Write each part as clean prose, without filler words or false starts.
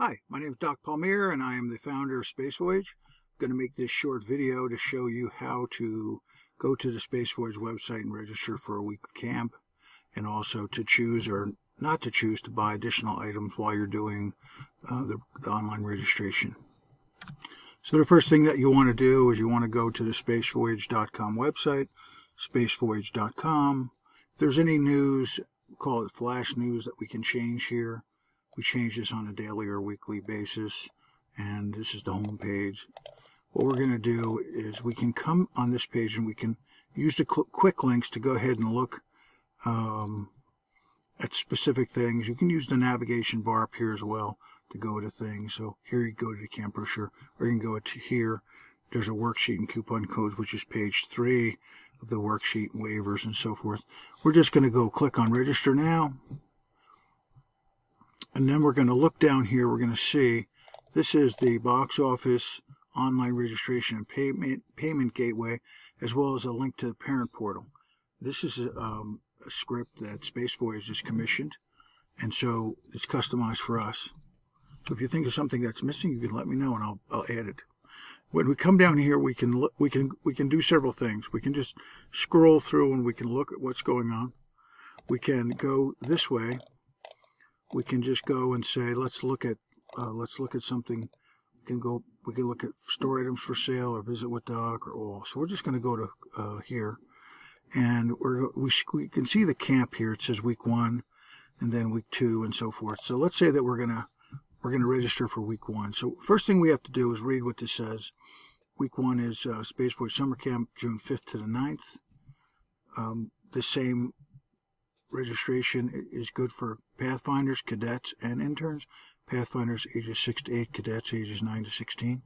Hi, my name is Doc Palmier and I am the founder of Space Voyage. I'm going to make this short video to show you how to go to the Space Voyage website and register for a week of camp, and also to choose or not to choose to buy additional items while you're doing the online registration. So the first thing that you want to do is you want to go to the spacevoyage.com website, spacevoyage.com. If there's any news, call it flash news, that we can change here. We change this on a daily or weekly basis, and this is the home page. What we're going to do is we can come on this page and we can use the quick links to go ahead and look at specific things. You can use the navigation bar up here as well to go to things. So here you go to the camp brochure, or you can go to here. There's a worksheet and coupon codes, which is page 3 of the worksheet, and waivers and so forth. We're just going to go click on register now. And then we're going to look down here. We're going to see this is the box office, online registration and payment gateway, as well as a link to the parent portal. This is a script that Space Voyage has commissioned, and so it's customized for us. So if you think of something that's missing, you can let me know and I'll add it. When we come down here, we can do several things. We can just scroll through and we can look at what's going on. We can go this way. We can just go and say, let's look at something. We can look at store items for sale, or visit with Doc, or all. So we're just going to go to here, and we can see the camp here. It says week 1, and then week 2, and so forth. So let's say that we're gonna register for week 1. So first thing we have to do is read what this says. Week 1 is Space Voyage Summer Camp, June 5th to the 9th. The same registration is good for Pathfinders, cadets, and interns. Pathfinders ages 6 to 8, cadets ages 9 to 16,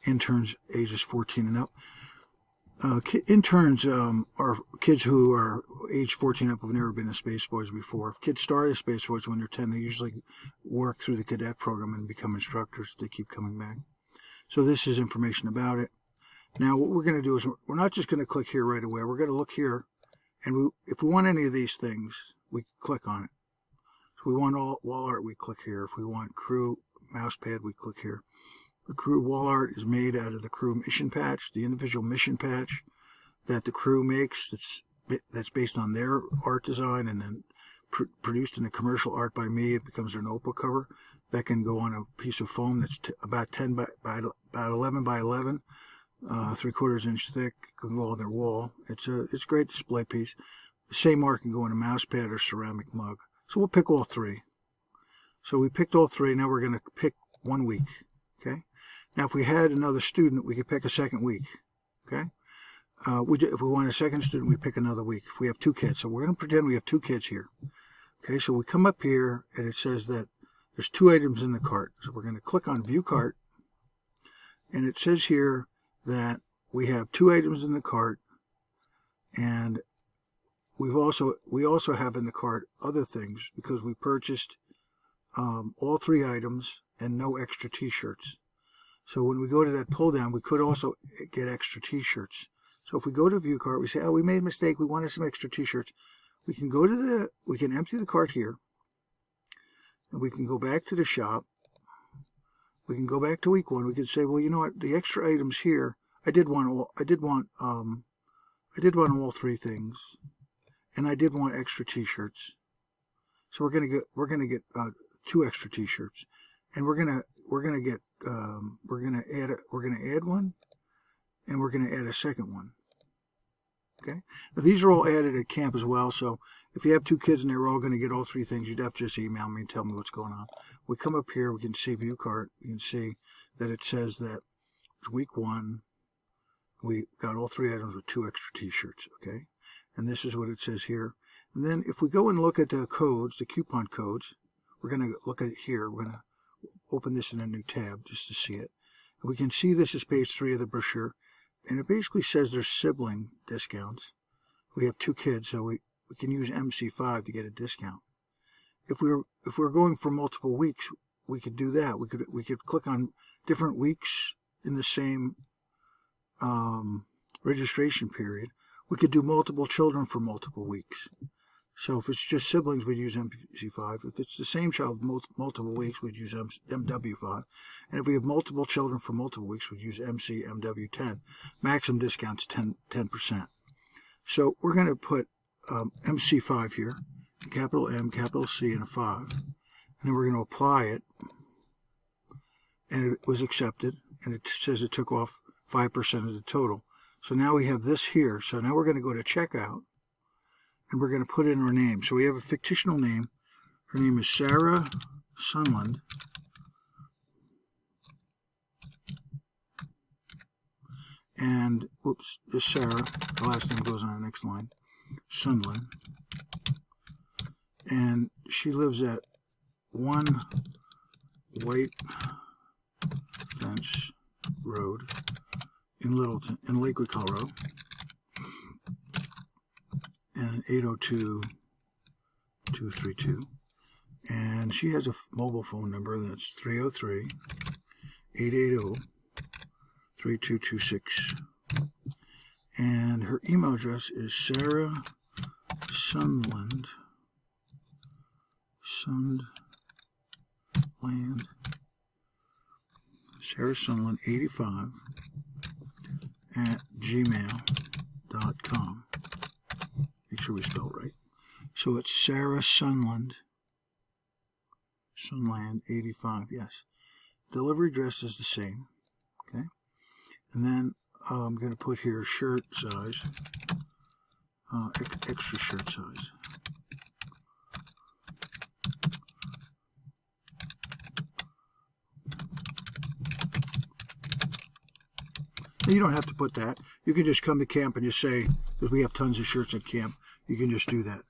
interns ages 14 and up. Interns are kids who are age 14 up, who've never been in Space Voyage before. If kids start a Space Voyage when they're 10, they usually work through the cadet program and become instructors. They keep coming back. So this is information about it. Now what we're going to do is we're not just going to click here right away. We're going to look here. And if we want any of these things, we click on it. If we want wall art, we click here. If we want crew mouse pad, we click here. The crew wall art is made out of the crew mission patch, the individual mission patch that the crew makes. That's based on their art design, and then produced in a commercial art by me. It becomes their notebook cover. That can go on a piece of foam that's about 10 by about 11 by 11. 3/4 inch thick, can go on their wall. It's a great display piece. The same art can go in a mouse pad or ceramic mug. So we'll pick all 3. So we picked all 3. Now we're going to pick 1 week. Okay. Now if we had another student, we could pick a second week. Okay. If we want a second student, we pick another week. If we have 2 kids, so we're going to pretend we have 2 kids here. Okay. So we come up here and it says that there's 2 items in the cart. So we're going to click on View Cart, and it says here that we have 2 items in the cart, and we also have in the cart other things because we purchased all 3 items and no extra t-shirts. So when we go to that pull down, we could also get extra t-shirts. So if we go to view cart, we say, oh, we made a mistake, we wanted some extra t-shirts. We can empty the cart here, and we can go back to the shop. We can go back to week 1. We can say, well, you know what? The extra items here, I did want all 3 things, and I did want extra t-shirts. So we're gonna get 2 extra t-shirts, and we're gonna add one, and we're gonna add a second one. Okay. Now these are all added at camp as well. So if you have 2 kids and they're all going to get all 3 things, you'd have to just email me and tell me what's going on. We come up here, we can see view cart. You can see that it says that it's week 1. We got all 3 items with 2 extra t-shirts. Okay. And this is what it says here. And then if we go and look at the codes, the coupon codes, we're going to look at it here. We're going to open this in a new tab just to see it. And we can see this is page 3 of the brochure. And it basically says there's sibling discounts. We have 2 kids, so we can use MC5 to get a discount. If we're going for multiple weeks, we could do that. We could click on different weeks in the same registration period. We could do multiple children for multiple weeks. So if it's just siblings, we'd use MC5. If it's the same child multiple weeks, we'd use MW5. And if we have multiple children for multiple weeks, we'd use MW10. Maximum discount's 10%. So we're going to put MC5 here, capital M, capital C, and a 5. And then we're going to apply it. And it was accepted. And it says it took off 5% of the total. So now we have this here. So now we're going to go to checkout. And we're going to put in her name. So we have a fictional name. Her name is Sarah Sunland. And, oops, this Sarah. The last name goes on the next line. Sunland. And she lives at 1 White Fence Road in Littleton, in Lakewood, Colorado. And 802-232. And she has a mobile phone number that's 303-880-3226. And her email address is Sarah Sunland. Sarah Sunland 85 at gmail.com. Make sure we spell it right. So it's Sarah Sunland 85, yes. Delivery address is the same, okay? And then I'm going to put here shirt size, extra shirt size. You don't have to put that. You can just come to camp and just say, because we have tons of shirts at camp, you can just do that.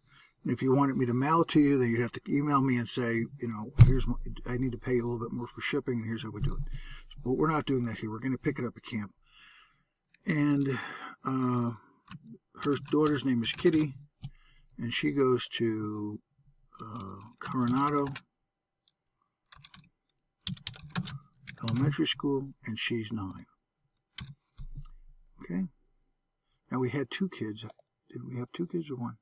And if you wanted me to mail it to you, then you'd have to email me and say, I need to pay you a little bit more for shipping, and here's how we do it. But we're not doing that here. We're going to pick it up at camp. And her daughter's name is Kitty, and she goes to Coronado Elementary School, and she's 9. Okay. Now we had 2 kids. Did we have 2 kids or 1?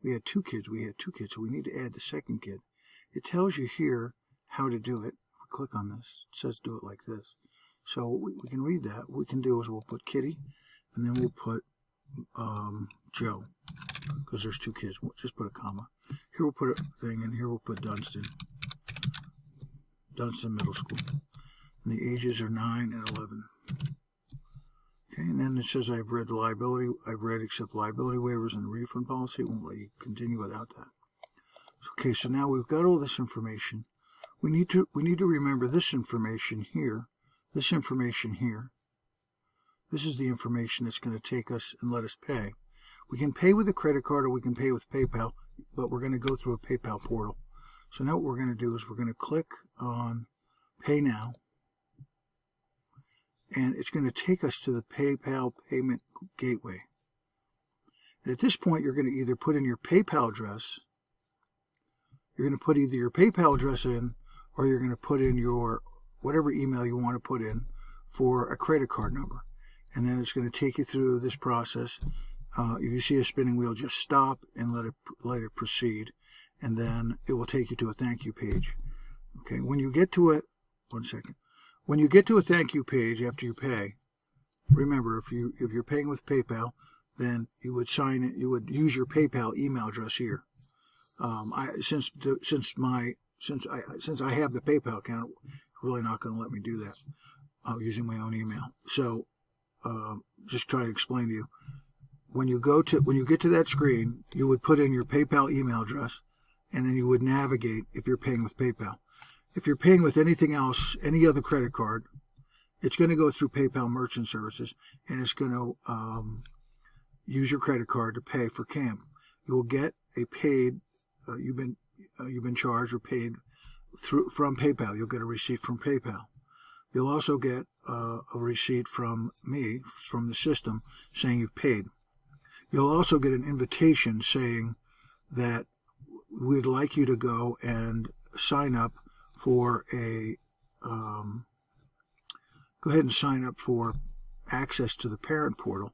We had 2 kids. So we need to add the second kid. It tells you here how to do it. If we click on this, it says do it like this. So we can read that. What we can do is we'll put Kitty, and then we'll put Joe, because there's 2 kids. We'll just put a comma. Here we'll put a thing, and here we'll put Dunstan Middle School. And the ages are 9 and 11. Okay, and then it says I've read accept liability waivers and the refund policy. It won't let you continue without that. Okay, so now we've got all this information. We need to remember this information here. This information here. This is the information that's going to take us and let us pay. We can pay with a credit card or we can pay with PayPal, but we're going to go through a PayPal portal. So now what we're going to do is we're going to click on Pay Now. And it's going to take us to the PayPal payment gateway. And at this point, you're going to either put in your PayPal address, you're going to put either your PayPal address in, or you're going to put in your whatever email you want to put in for a credit card number. And then it's going to take you through this process. If you see a spinning wheel, just stop and let it proceed. And then it will take you to a thank you page. Okay, when you get to it, one second. When you get to a thank you page after you pay, remember if you're paying with PayPal, then you would sign it. You would use your PayPal email address here. Since I have the PayPal account, it's really not going to let me do that using my own email. So just try to explain to you. When you get to that screen, you would put in your PayPal email address, and then you would navigate if you're paying with PayPal. If you're paying with anything else, any other credit card, it's going to go through PayPal Merchant Services, and it's going to use your credit card to pay for camp. You will get a paid. You've been charged or paid from PayPal. You'll get a receipt from PayPal. You'll also get a receipt from me, from the system, saying you've paid. You'll also get an invitation saying that we'd like you to go and sign up for go ahead and sign up for access to the parent portal.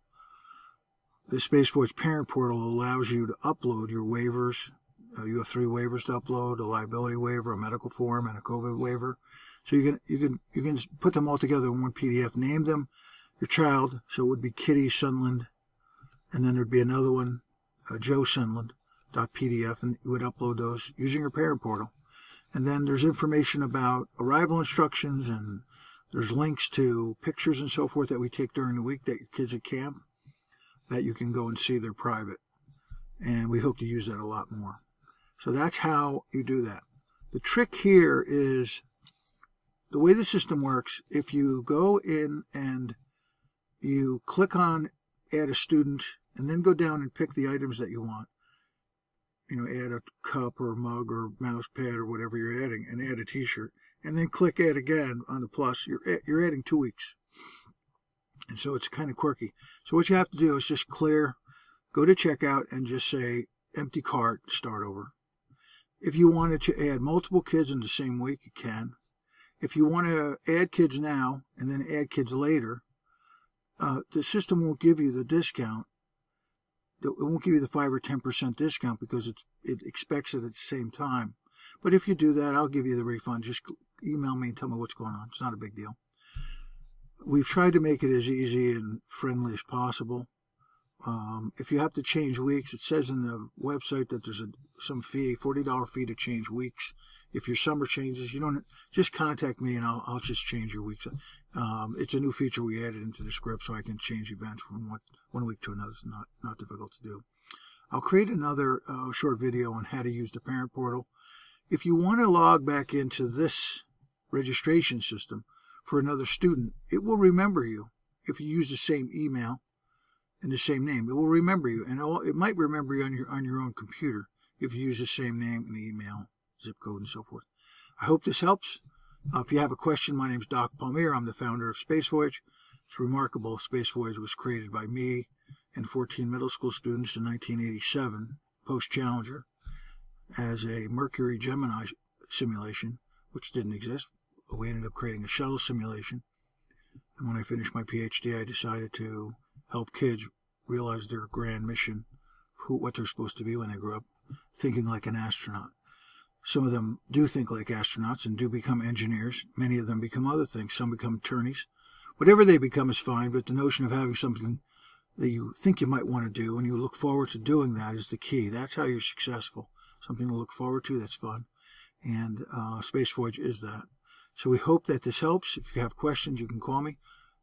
The Space Voyage parent portal allows you to upload your waivers You have 3 waivers to upload: a liability waiver, a medical form, and a COVID waiver. So you can put them all together in one PDF. Name them your child. So it would be Kitty Sunland, and then there'd be another one, Joe Sunland .pdf, and you would upload those using your parent portal. And then there's information about arrival instructions, and there's links to pictures and so forth that we take during the week that your kids at camp, that you can go and see. They're private. And we hope to use that a lot more. So that's how you do that. The trick here is the way the system works. If you go in and you click on add a student and then go down and pick the items that you want, add a cup or mug or mouse pad or whatever you're adding, and add a t-shirt, and then click add again on the plus, you're adding 2 weeks. And so it's kind of quirky. So what you have to do is just go to checkout and just say empty cart, start over. If you wanted to add multiple kids in the same week, you can. If you want to add kids now and then add kids later, the system won't give you the discount. It won't give you the 5 or 10% discount because it expects it at the same time. But if you do that, I'll give you the refund. Just email me and tell me what's going on. It's not a big deal. We've tried to make it as easy and friendly as possible. If you have to change weeks, it says in the website that there's some fee, $40 fee to change weeks. If your summer changes, just contact me and I'll just change your weeks. It's a new feature we added into the script, so I can change events from one week to another. It's not difficult to do. I'll create another short video on how to use the parent portal. If you want to log back into this registration system for another student, it will remember you. If you use the same email and the same name, it will remember you, and it might remember you on your own computer if you use the same name and email, zip code, and so forth. I hope this helps. If you have a question, my name is Doc Palmier. I'm the founder of Space Voyage. It's remarkable. Space Voyage was created by me and 14 middle school students in 1987, post-Challenger, as a Mercury Gemini simulation, which didn't exist. We ended up creating a shuttle simulation. And when I finished my PhD, I decided to help kids realize their grand mission, what they're supposed to be when they grow up, thinking like an astronaut. Some of them do think like astronauts and do become engineers. Many of them become other things. Some become attorneys. Whatever they become is fine, but the notion of having something that you think you might want to do and you look forward to doing that is the key. That's how you're successful. Something to look forward to that's fun. And Space Voyage is that. So we hope that this helps. If you have questions, you can call me.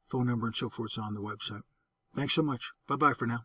Phone number and so forth is on the website. Thanks so much. Bye-bye for now.